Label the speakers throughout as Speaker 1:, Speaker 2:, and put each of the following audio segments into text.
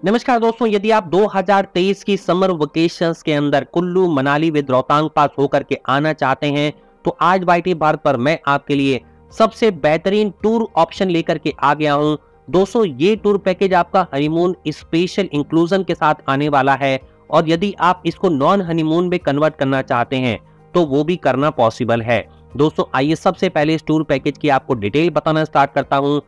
Speaker 1: नमस्कार दोस्तों, यदि आप 2023 की समर वेकेशंस के अंदर कुल्लू मनाली विद रोहतांग पास होकर के आना चाहते हैं तो आज वाईटी भारत पर मैं आपके लिए सबसे बेहतरीन टूर ऑप्शन लेकर के आ गया हूं। दोस्तों, ये टूर पैकेज आपका हनीमून स्पेशल इंक्लूजन के साथ आने वाला है और यदि आप इसको नॉन हनीमून में कन्वर्ट करना चाहते हैं तो वो भी करना पॉसिबल है। दोस्तों, आइए सबसे पहले इस टूर पैकेज की आपको डिटेल बताना स्टार्ट करता हूं।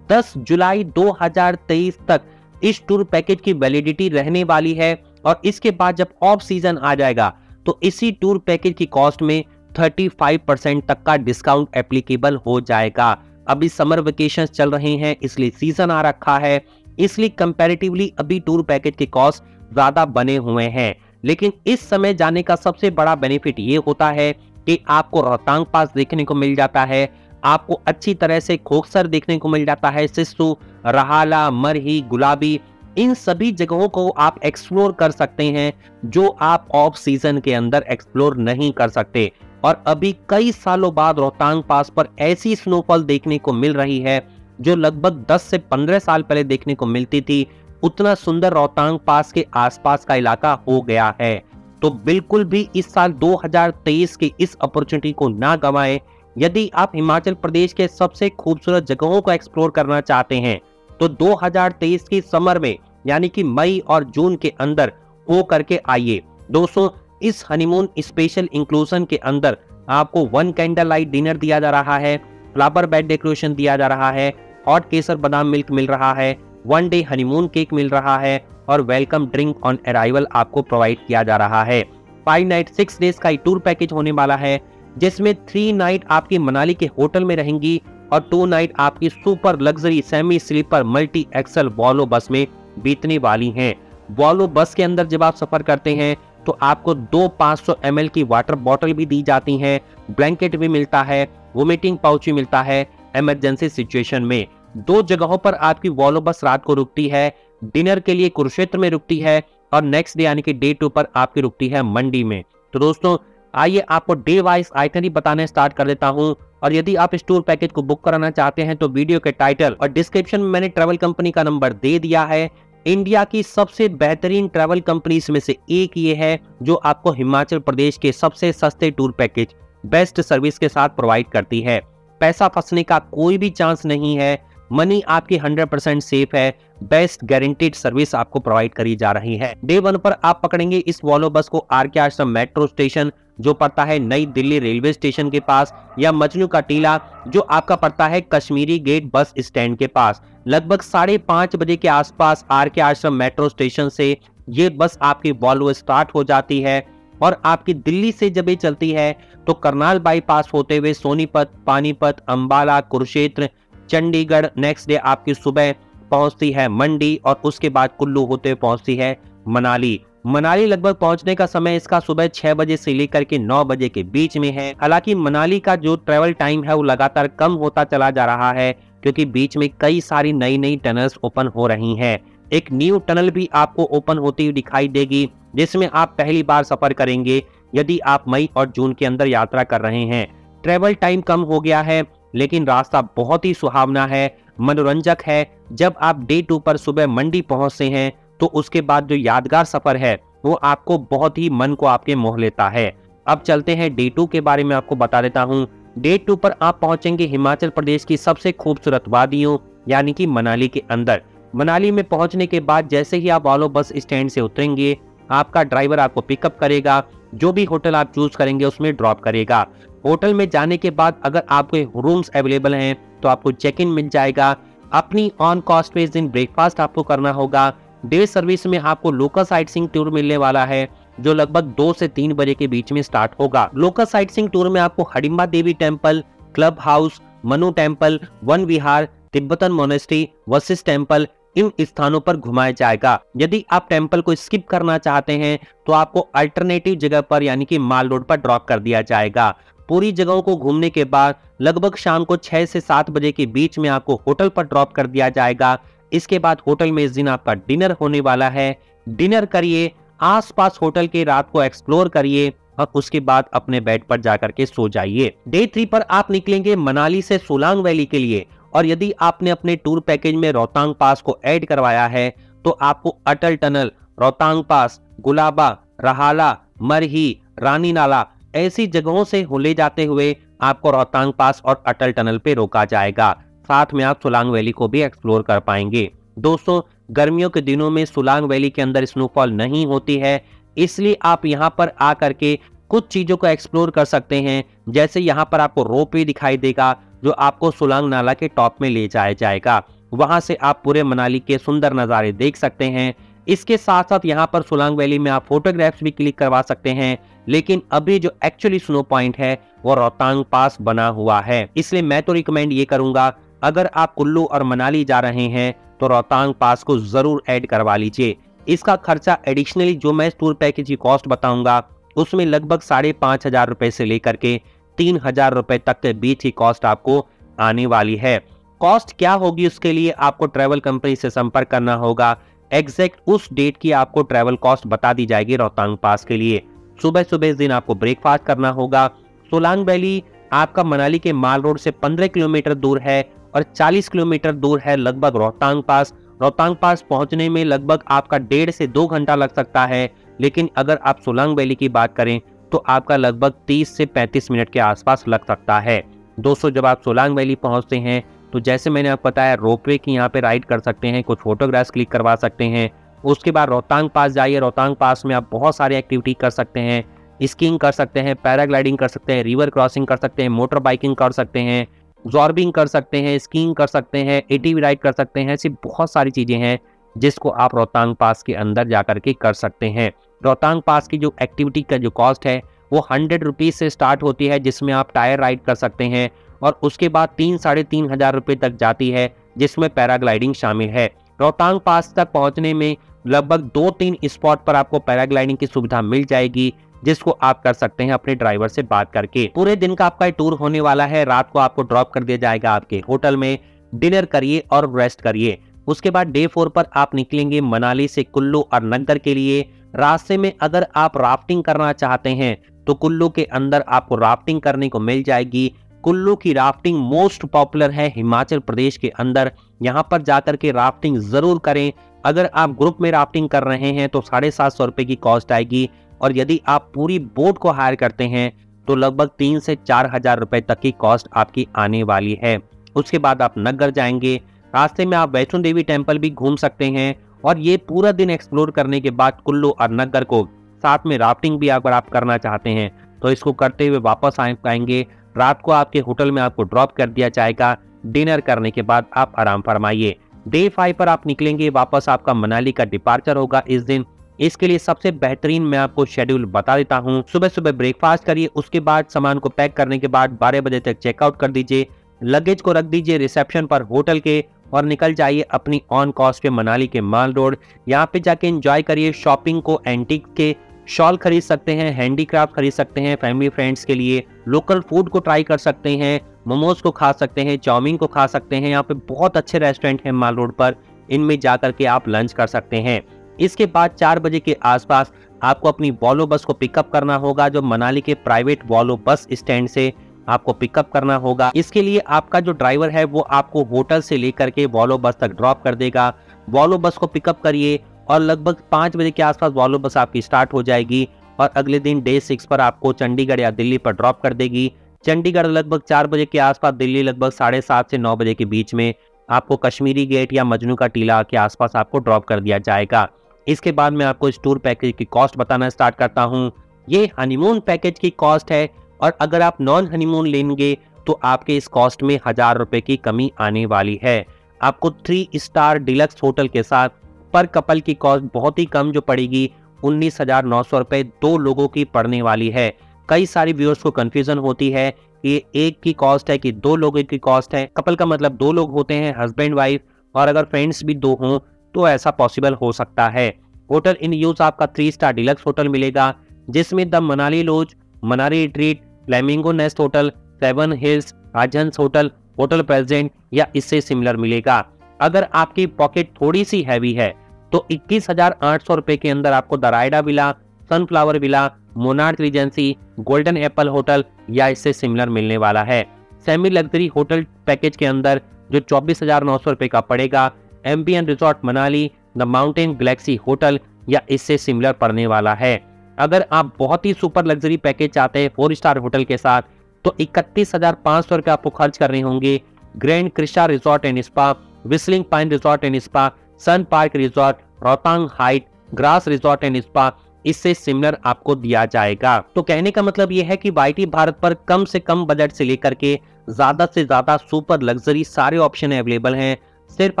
Speaker 1: 10 जुलाई 2023 तक इस टूर पैकेज की वैलिडिटी रहने वाली है और इसके बाद जब ऑफ सीजन आ जाएगा तो इसी टूर पैकेज की कॉस्ट में 35% तक का डिस्काउंट एप्लीकेबल हो जाएगा। अभी समर वेकेशंस चल रहे हैं, इसलिए सीजन आ रखा है, इसलिए कंपैरेटिवली अभी टूर पैकेज के कॉस्ट ज्यादा बने हुए हैं। लेकिन इस समय जाने का सबसे बड़ा बेनिफिट ये होता है कि आपको रोहतांग पास देखने को मिल जाता है, आपको अच्छी तरह से खोखसर देखने को मिल जाता है, सिस्सू, रहाला, मरही, गुलाबी, इन सभी जगहों को आप एक्सप्लोर कर सकते हैं जो आप ऑफ सीजन के अंदर एक्सप्लोर नहीं कर सकते। और अभी कई सालों बाद रोहतांग पास पर ऐसी स्नोफॉल देखने को मिल रही है जो लगभग 10 से 15 साल पहले देखने को मिलती थी। उतना सुंदर रोहतांग पास के आसपास का इलाका हो गया है। तो बिल्कुल भी इस साल 2023 की इस अपॉर्चुनिटी को ना गंवाएं। यदि आप हिमाचल प्रदेश के सबसे खूबसूरत जगहों को एक्सप्लोर करना चाहते हैं तो 2023 की समर में यानी कि मई और जून के अंदर हो करके आइए। दोस्तों, इस हनीमून स्पेशल इंक्लूजन के अंदर आपको 1 कैंडल लाइट डिनर दिया जा रहा है, फ्लावर बेड डेकोरेशन दिया जा रहा है, हॉट केसर बादाम मिल्क मिल रहा है, 1 डे हनीमून केक मिल रहा है और वेलकम ड्रिंक ऑन अराइवल आपको प्रोवाइड किया जा रहा है। 5 नाइट 6 डेज का टूर पैकेज होने वाला है जिसमें 3 नाइट आपकी मनाली के होटल में रहेंगी और 2 नाइट आपकी super luxury semi sleeper multi axle Volvo bus में बीतने वाली हैं। वॉल्वो बस के अंदर जब आप सफर करते हैं तो आपको 2 500 ml की वाटर बॉटल भी दी जाती हैं, ब्लैंकेट भी मिलता है, वोमिटिंग पाउच भी मिलता है इमरजेंसी सिचुएशन में। 2 जगहों पर आपकी वॉल्वो बस रात को रुकती है, डिनर के लिए कुरुक्षेत्र में रुकती है और नेक्स्ट डे यानी कि डे 2 पर आपकी रुकती है मंडी में। तो दोस्तों, आइए आपको डे वाइज आइटनरी बताने स्टार्ट कर देता हूं। और यदि आप इस टूर पैकेज को बुक कराना चाहते हैं तो वीडियो के टाइटल और डिस्क्रिप्शन में मैंने ट्रैवल कंपनी का नंबर दे दिया है। इंडिया की सबसे बेहतरीन ट्रैवल कंपनीज में से एक ये है जो आपको हिमाचल प्रदेश के सबसे सस्ते टूर पैकेज बेस्ट सर्विस के साथ प्रोवाइड करती है। पैसा फंसने का कोई भी चांस नहीं है, मनी आपकी 100% सेफ है, बेस्ट गारंटीड सर्विस आपको प्रोवाइड करी जा रही है। डे 1 पर आप पकड़ेंगे इस वॉल्वो बस को आर.के. आश्रम मेट्रो स्टेशन जो पड़ता है नई दिल्ली रेलवे स्टेशन के पास, या मजनू का टीला जो आपका पड़ता है कश्मीरी गेट बस स्टैंड के पास। लगभग 5:30 बजे के आसपास आर.के. आश्रम मेट्रो स्टेशन से ये बस आपकी वॉल्वो स्टार्ट हो जाती है और आपकी दिल्ली से जब ये चलती है तो करनाल बाईपास होते हुए सोनीपत, पानीपत, अंबाला, कुरुक्षेत्र, चंडीगढ़, नेक्स्ट डे आपकी सुबह पहुंचती है मंडी और उसके बाद कुल्लू होते हुए पहुंचती है मनाली। मनाली लगभग पहुंचने का समय इसका सुबह 6 बजे से लेकर के 9 बजे के बीच में है। हालांकि मनाली का जो ट्रेवल टाइम है वो लगातार कम होता चला जा रहा है क्योंकि बीच में कई सारी नई टनल्स ओपन हो रही हैं। एक न्यू टनल भी आपको ओपन होती हुई दिखाई देगी जिसमें आप पहली बार सफर करेंगे यदि आप मई और जून के अंदर यात्रा कर रहे हैं। ट्रेवल टाइम कम हो गया है लेकिन रास्ता बहुत ही सुहावना है, मनोरंजक है। जब आप डे 2 पर सुबह मंडी पहुंचते हैं तो उसके बाद जो यादगार सफर है वो आपको बहुत ही मन को आपके मोह लेता है। अब चलते हैं डे 2 के बारे में आपको बता देता हूं। डे 2 पर आप पहुंचेंगे हिमाचल प्रदेश की सबसे खूबसूरत वादियों यानी कि मनाली के अंदर। मनाली में पहुंचने के बाद जैसे ही आप वॉल्वो बस स्टैंड से उतरेंगे आपका ड्राइवर आपको पिकअप करेगा, जो भी होटल आप चूज करेंगे उसमें ड्रॉप करेगा। होटल में जाने के बाद अगर आपके रूम्स अवेलेबल हैं तो आपको चेक इन मिल जाएगा। अपनी ऑन कॉस्ट पे इस दिन ब्रेकफास्ट आपको करना होगा। डे सर्विस में आपको लोकल साइट सीइंग टूर मिलने वाला है जो लगभग 2 से 3 बजे के बीच में स्टार्ट होगा। लोकल साइट सीइंग टूर में आपको Hadimba Devi temple, clubhouse, Manu temple, Van Vihar, Tibetan monastery, Vashisht temple, इन स्थानों पर घुमाया जाएगा। यदि आप टेम्पल को स्किप करना चाहते हैं तो आपको अल्टरनेटिव जगह पर यानी कि माल रोड पर ड्रॉप कर दिया जाएगा। पूरी जगहों को घूमने के बाद लगभग शाम को 6 से 7 बजे के बीच में आपको होटल पर ड्रॉप कर दिया जाएगा। इसके बाद होटल में इस दिन आपका डिनर होने वाला है। डिनर करिए, आसपास होटल के रात को एक्सप्लोर करिए और उसके बाद अपने बेड पर जाकर के सो जाइए। डे 3 पर आप निकलेंगे मनाली से सोलांग वैली के लिए और यदि आपने अपने टूर पैकेज में रोहतांग पास को ऐड करवाया है तो आपको अटल टनल, रोहतांग पास, गुलाबा, रहाला, मरही, रानी नाला ऐसी जगहों से ले जाते हुए आपको रोहतांग पास और अटल टनल पे रोका जाएगा। साथ में आप सोलांग वैली को भी एक्सप्लोर कर पाएंगे। दोस्तों, गर्मियों के दिनों में सोलांग वैली के अंदर स्नोफॉल नहीं होती है, इसलिए आप यहाँ पर आकर के कुछ चीजों को एक्सप्लोर कर सकते हैं। जैसे यहाँ पर आपको रोपवे दिखाई देगा जो आपको सोलांग नाला के टॉप में ले जाया जाएगा। वहां से आप पूरे मनाली के सुंदर नज़ारे देख सकते हैं। इसके साथ साथ यहाँ पर सोलांग वैली में आप फोटोग्राफ्स भी क्लिक करवा सकते हैं। लेकिन अभी जो एक्चुअली स्नो पॉइंट है वो रोहतांग पास बना हुआ है, इसलिए मैं तो रिकमेंड ये करूंगा, अगर आप कुल्लू और मनाली जा रहे हैं तो रोहतांग पास को जरूर ऐड करवा लीजिए। इसका खर्चा एडिशनली जो मैं टूर पैकेज की कॉस्ट बताऊंगा उसमें लगभग 5,500 रुपए से लेकर के 3,000 रुपए तक के बीच की कॉस्ट आपको आने वाली है। कॉस्ट क्या होगी उसके लिए आपको ट्रैवल कंपनी से संपर्क करना होगा। एग्जैक्ट उस डेट की आपको ट्रैवल कॉस्ट बता दी जाएगी रोहतांग पास के लिए। सुबह सुबह इस दिन आपको ब्रेकफास्ट करना होगा। सोलांग वैली आपका मनाली के माल रोड से 15 किलोमीटर दूर है और 40 किलोमीटर दूर है लगभग रोहतांग पास। रोहतांग पास पहुंचने में लगभग आपका 1.5 से 2 घंटा लग सकता है, लेकिन अगर आप सोलांग वैली की बात करें तो आपका लगभग 30 से 35 मिनट के आसपास लग सकता है। दोस्तों, जब आप सोलांग वैली पहुंचते हैं तो जैसे मैंने आपको बताया रोपवे की यहाँ पे राइड कर सकते हैं, कुछ फोटोग्राफ्स क्लिक करवा सकते हैं। उसके बाद रोहतांग पास जाइए। रोहतांग पास में आप बहुत सारी एक्टिविटी कर सकते हैं, स्कीइंग कर सकते हैं, पैराग्लाइडिंग कर सकते हैं, रिवर क्रॉसिंग कर सकते हैं, मोटर बाइकिंग कर सकते हैं, जॉर्बिंग कर सकते हैं, स्कीइंग कर सकते हैं, एटीवी राइड कर सकते हैं। ऐसी बहुत सारी चीजें हैं जिसको आप रोहतांग पास के अंदर जाकर के कर सकते हैं। रोहतांग पास की जो एक्टिविटी का जो कॉस्ट है वो 100 रुपीज से स्टार्ट होती है, जिसमें आप टायर राइड कर सकते हैं, और उसके बाद 3-3,500 रुपए तक जाती है, जिसमें पैराग्लाइडिंग शामिल है। रोहतांग पास तक पहुंचने में लगभग 2-3 स्पॉट पर आपको पैराग्लाइडिंग की सुविधा मिल जाएगी, जिसको आप कर सकते हैं अपने ड्राइवर से बात करके। पूरे दिन का आपका टूर होने वाला है। रात को आपको ड्रॉप कर दिया जाएगा आपके होटल में। डिनर करिए और रेस्ट करिए। उसके बाद डे 4 पर आप निकलेंगे मनाली से कुल्लू और नग्गर के लिए। रास्ते में अगर आप राफ्टिंग करना चाहते हैं तो कुल्लू के अंदर आपको राफ्टिंग करने को मिल जाएगी। कुल्लू की राफ्टिंग मोस्ट पॉपुलर है हिमाचल प्रदेश के अंदर। यहाँ पर जाकर के राफ्टिंग जरूर करें। अगर आप ग्रुप में राफ्टिंग कर रहे हैं तो 750 रुपए की कॉस्ट आएगी, और यदि आप पूरी बोट को हायर करते हैं तो लगभग 3 से 4,000 रुपए तक की कॉस्ट आपकी आने वाली है। उसके बाद आप नग्गर जाएंगे। रास्ते में आप वैष्णो देवी टेम्पल भी घूम सकते हैं, और ये पूरा दिन एक्सप्लोर करने के बाद कुल्लू और नग्गर को साथ में राफ्टिंग भी अगर आप करना चाहते हैं तो इसको करते हुए वापस आएंगे। रात को आपके होटल में आपको ड्रॉप कर दिया जाएगा। डिनर करने के बाद आप आराम फरमाइए। डे 5 पर आप निकलेंगे वापस। आपका मनाली का डिपार्चर होगा इस दिन। इसके लिए सबसे बेहतरीन मैं आपको शेड्यूल बता देता हूं। सुबह सुबह ब्रेकफास्ट करिए, उसके बाद सामान को पैक करने के बाद 12 बजे तक चेकआउट कर दीजिए। लगेज को रख दीजिए रिसेप्शन पर होटल के, और निकल जाइए अपनी ऑन कॉस्ट पे मनाली के माल रोड। यहाँ पे जाके एंजॉय करिए शॉपिंग को। एंटीक के शॉल खरीद सकते हैं, हैंडीक्राफ्ट खरीद सकते हैं फैमिली फ्रेंड्स के लिए। लोकल फूड को ट्राई कर सकते हैं, मोमोज को खा सकते हैं, चाउमीन को खा सकते हैं। यहाँ पे बहुत अच्छे रेस्टोरेंट हैं माल रोड पर, इनमें जाकर के आप लंच कर सकते हैं। इसके बाद 4 बजे के आसपास आपको अपनी वॉल्वो बस को पिकअप करना होगा, जो मनाली के प्राइवेट वॉल्वो बस स्टैंड से आपको पिकअप करना होगा। इसके लिए आपका जो ड्राइवर है वो आपको होटल से लेकर के वॉल्वो बस तक ड्रॉप कर देगा। वॉल्वो बस को पिकअप करिए, और लगभग 5 बजे के आसपास वॉल्वो बस आपकी स्टार्ट हो जाएगी, और अगले दिन डे 6 पर आपको चंडीगढ़ या दिल्ली पर ड्रॉप कर देगी। चंडीगढ़ लगभग 4 बजे के आसपास, दिल्ली लगभग 7:30 से 9 बजे के बीच में आपको कश्मीरी गेट या मजनू का टीला के आसपास आपको ड्रॉप कर दिया जाएगा। इसके बाद मैं आपको इस टूर पैकेज की कॉस्ट बताना स्टार्ट करता हूँ। ये हनीमून पैकेज की कॉस्ट है, और अगर आप नॉन हनीमून लेंगे तो आपके इस कॉस्ट में 1,000 रुपए की कमी आने वाली है। आपको 3 स्टार डिलक्स होटल के साथ पर कपल की कॉस्ट बहुत ही कम जो पड़ेगी 19,900 रुपए 2 लोगों की पड़ने वाली है। कई सारी व्यूअर्स को कंफ्यूजन होती है कि एक की कॉस्ट है कि 2 लोगों की कॉस्ट है। कपल का मतलब 2 लोग होते हैं, हस्बैंड वाइफ, और अगर फ्रेंड्स भी 2 हों तो ऐसा पॉसिबल हो सकता है। होटल इन यूज आपका 3 स्टार डिलक्स होटल मिलेगा, जिसमें the Manali lodge, Manali retreat, flamingo nest hotel, 7 hills, Rajhans hotel, hotel present या इससे सिमिलर मिलेगा। अगर आपकी पॉकेट थोड़ी सी हैवी है तो 21,800 रुपए के अंदर आपको the Raida villa, sunflower villa, monarch regency, golden apple hotel या इससे सिमिलर मिलने वाला है। सेमी लग्जरी होटल पैकेज के अंदर जो 24,900 रुपए का पड़ेगा, एम्बियन resort Manali, the mountain Galaxy hotel या इससे सिमिलर पड़ने वाला है। अगर आप बहुत ही सुपर लग्जरी पैकेज चाहते हैं 4 स्टार होटल के साथ, तो 31,500 रुपये आपको खर्च करने होंगे। Grand Krista resort and spa, whistling pine resort and spa, sun park resort, Rohtang height, grass resort and spa, इससे सिमिलर आपको दिया जाएगा। तो कहने का मतलब यह है कि वाईटी भारत पर कम से कम बजट से लेकर के ज्यादा से ज्यादा सुपर लग्जरी सारे ऑप्शन अवेलेबल हैं। सिर्फ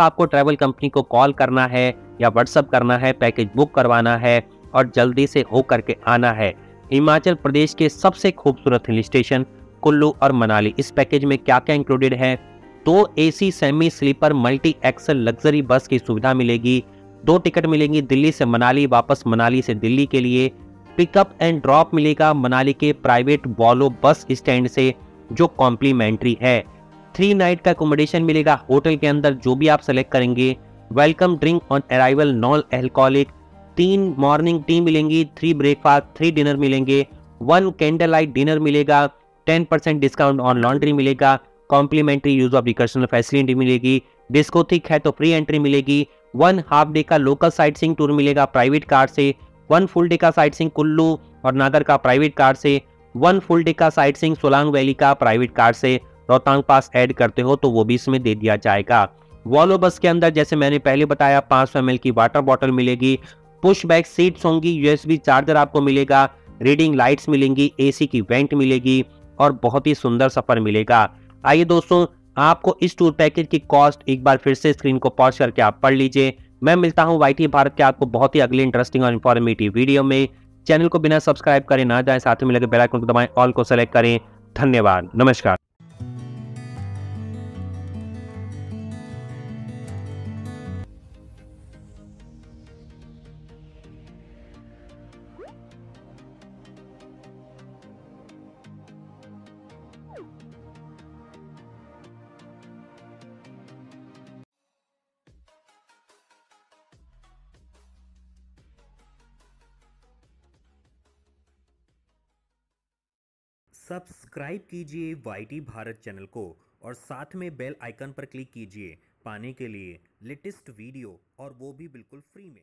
Speaker 1: आपको ट्रैवल कंपनी को कॉल करना है या व्हाट्सएप करना है, पैकेज बुक करवाना है और जल्दी से हो करके आना है। हिमाचल प्रदेश के सबसे खूबसूरत हिल स्टेशन कुल्लू और मनाली। इस पैकेज में क्या क्या इंक्लूडेड है? 2 AC semi sleeper multi axle luxury bus की सुविधा मिलेगी। 2 टिकट मिलेंगी दिल्ली से मनाली, वापस मनाली से दिल्ली के लिए। पिकअप एंड ड्रॉप मिलेगा मनाली के प्राइवेट वॉल्वो बस स्टैंड से, जो कॉम्प्लीमेंट्री है। 3 नाइट का अकोमोडेशन मिलेगा होटल के अंदर, जो भी आप सेलेक्ट करेंगे। Welcome drink on arrival, non alcoholic. 3 morning tea मिलेंगी, 3 ब्रेकफास्ट, 3 डिनर मिलेंगे। 1 कैंडल लाइट डिनर मिलेगा। 10% डिस्काउंट ऑन लॉन्ड्री मिलेगा। कॉम्प्लीमेंट्री यूज ऑफ रिकर्शनल फैसिलिटी मिलेगी। डिस्कोथिक है तो फ्री एंट्री मिलेगी। 1 हाफ डे का लोकल साइट सीइंग टूर मिलेगा प्राइवेट कार से। 1 फुल डे का साइट सीइंग कुल्लू और नागर का प्राइवेट कार से। 1 फुल डे का साइट सीइंग सोलांग वैली का प्राइवेट कार से। रोहतांग पास ऐड करते हो तो वो भी इसमें दे दिया जाएगा। वॉल्वो बस के अंदर जैसे मैंने पहले बताया 500 ml की वाटर बॉटल मिलेगी। पुश बैक सीट्स होंगी, यूएसबी चार्जर आपको मिलेगा, रीडिंग लाइट्स मिलेंगी, एसी की वेंट मिलेगी और बहुत ही सुंदर सफर मिलेगा। आइए दोस्तों, आपको इस टूर पैकेज की कॉस्ट एक बार फिर से स्क्रीन को पॉज करके आप पढ़ लीजिए। मैं मिलता हूं वाईटी भारत के आपको बहुत ही अगले इंटरेस्टिंग और इंफॉर्मेटिव वीडियो में। चैनल को बिना सब्सक्राइब करे ना जाए, साथ में लगे बेल आइकन को दबाएं, ऑल को सेलेक्ट करें। धन्यवाद, नमस्कार।
Speaker 2: सब्सक्राइब कीजिए वाईटी भारत चैनल को और साथ में बेल आइकन पर क्लिक कीजिए पाने के लिए लेटेस्ट वीडियो, और वो भी बिल्कुल फ्री में।